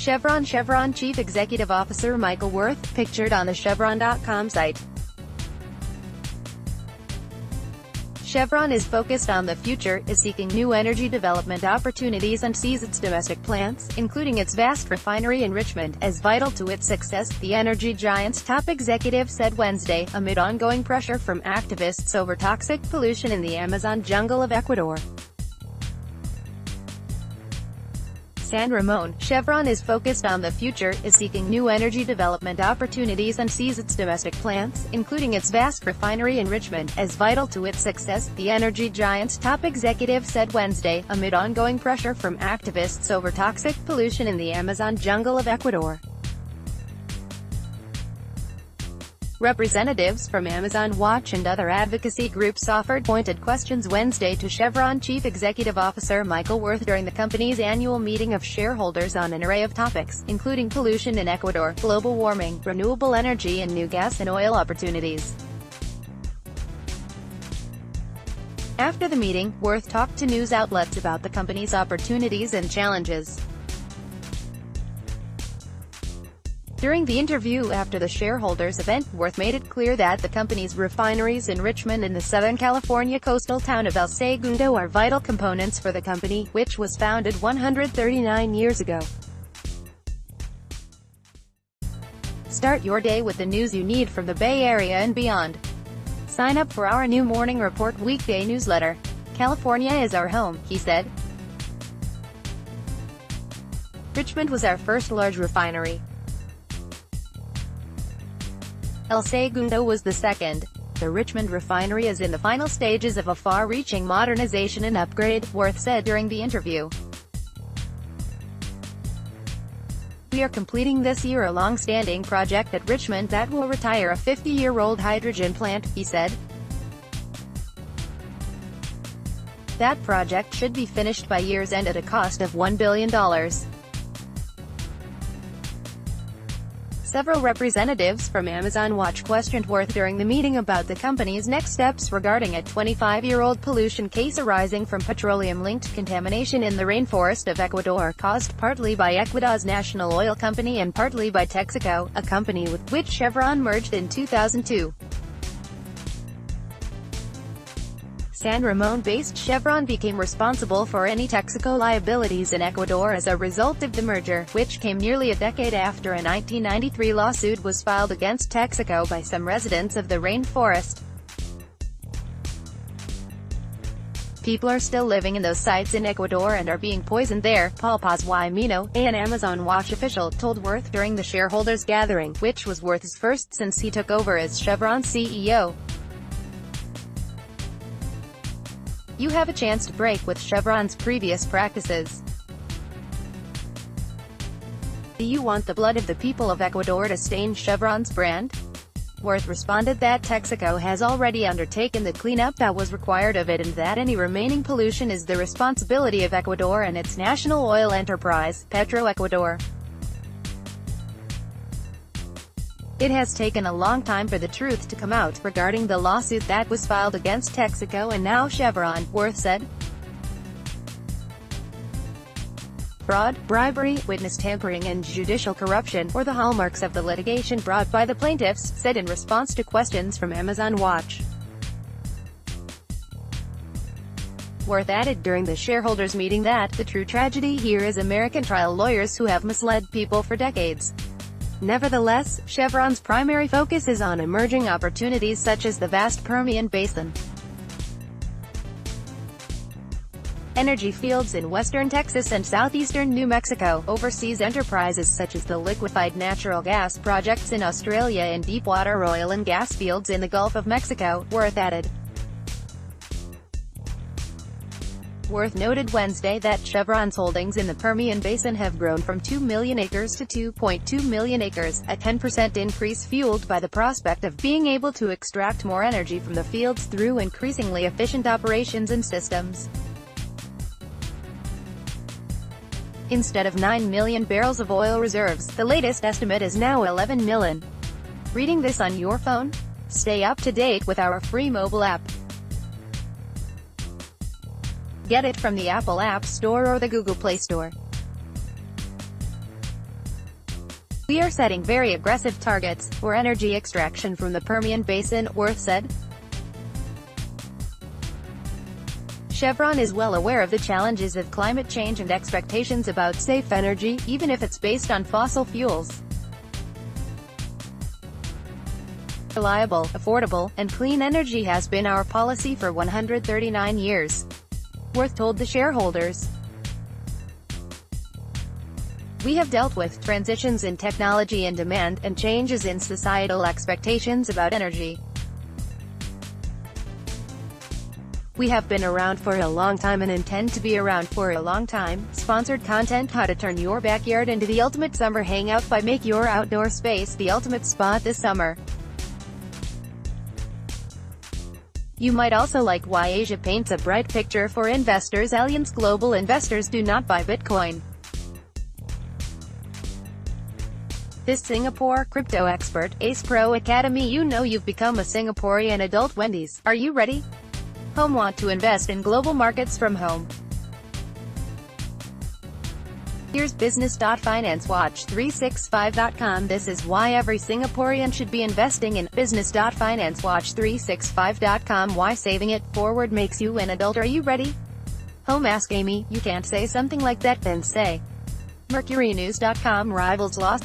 Chevron Chief Executive Officer Michael Worth, pictured on the Chevron.com site. Chevron is focused on the future, is seeking new energy development opportunities and sees its domestic plants, including its vast refinery in Richmond, as vital to its success, the energy giant's top executive said Wednesday, amid ongoing pressure from activists over toxic pollution in the Amazon jungle of Ecuador. San Ramon, Chevron is focused on the future, is seeking new energy development opportunities and sees its domestic plants, including its vast refinery in Richmond, as vital to its success, the energy giant's top executive said Wednesday, amid ongoing pressure from activists over toxic pollution in the Amazon jungle of Ecuador. Representatives from Amazon Watch and other advocacy groups offered pointed questions Wednesday to Chevron Chief Executive Officer Michael Worth during the company's annual meeting of shareholders on an array of topics, including pollution in Ecuador, global warming, renewable energy and new gas and oil opportunities. After the meeting, Worth talked to news outlets about the company's opportunities and challenges. During the interview after the shareholders event, Worth made it clear that the company's refineries in Richmond and the Southern California coastal town of El Segundo are vital components for the company, which was founded 139 years ago. Start your day with the news you need from the Bay Area and beyond. Sign up for our new Morning Report weekday newsletter. California is our home, he said. Richmond was our first large refinery. El Segundo was the second. The Richmond refinery is in the final stages of a far-reaching modernization and upgrade, Worth said during the interview. We are completing this year a long-standing project at Richmond that will retire a 50-year-old hydrogen plant, he said. That project should be finished by year's end at a cost of $1 billion. Several representatives from Amazon Watch questioned Worth during the meeting about the company's next steps regarding a 25-year-old pollution case arising from petroleum-linked contamination in the rainforest of Ecuador, caused partly by Ecuador's national oil company and partly by Texaco, a company with which Chevron merged in 2002. San Ramon-based Chevron became responsible for any Texaco liabilities in Ecuador as a result of the merger, which came nearly a decade after a 1993 lawsuit was filed against Texaco by some residents of the rainforest. People are still living in those sites in Ecuador and are being poisoned there, Paul Paz-Guimino, an Amazon Watch official, told Worth during the shareholders' gathering, which was Worth's first since he took over as Chevron CEO. You have a chance to break with Chevron's previous practices. Do you want the blood of the people of Ecuador to stain Chevron's brand? Worth responded that Texaco has already undertaken the cleanup that was required of it and that any remaining pollution is the responsibility of Ecuador and its national oil enterprise, Petroecuador. It has taken a long time for the truth to come out regarding the lawsuit that was filed against Texaco and now Chevron, Worth said. Fraud, bribery, witness tampering and judicial corruption were the hallmarks of the litigation brought by the plaintiffs, said in response to questions from Amazon Watch. Worth added during the shareholders' meeting that the true tragedy here is American trial lawyers who have misled people for decades. Nevertheless, Chevron's primary focus is on emerging opportunities such as the vast Permian Basin, energy fields in western Texas and southeastern New Mexico, overseas enterprises such as the liquefied natural gas projects in Australia and deepwater oil and gas fields in the Gulf of Mexico, Worth added. Worth noted Wednesday that Chevron's holdings in the Permian Basin have grown from 2 million acres to 2.2 million acres, a 10% increase fueled by the prospect of being able to extract more energy from the fields through increasingly efficient operations and systems. Instead of 9 million barrels of oil reserves, the latest estimate is now 11 million. Reading this on your phone? Stay up to date with our free mobile app. Get it from the Apple App Store or the Google Play Store. We are setting very aggressive targets for energy extraction from the Permian Basin, Worth said. Chevron is well aware of the challenges of climate change and expectations about safe energy, even if it's based on fossil fuels. Reliable, affordable, and clean energy has been our policy for 139 years, Worth told the shareholders. We have dealt with transitions in technology and demand, and changes in societal expectations about energy. We have been around for a long time and intend to be around for a long time. Sponsored content: how to turn your backyard into the ultimate summer hangout by make your outdoor space the ultimate spot this summer. You might also like why Asia paints a bright picture for investors. Allianz Global Investors do not buy Bitcoin. This Singapore crypto expert, Ace Pro Academy. You know you've become a Singaporean adult Wendy's. Are you ready? Home want to invest in global markets from home. Here's business.financewatch365.com. This is why every Singaporean should be investing in business.financewatch365.com. Why saving it forward makes you an adult. Are you ready? Home. Ask Amy. You can't say something like that, then say. Mercurynews.com rivals lost.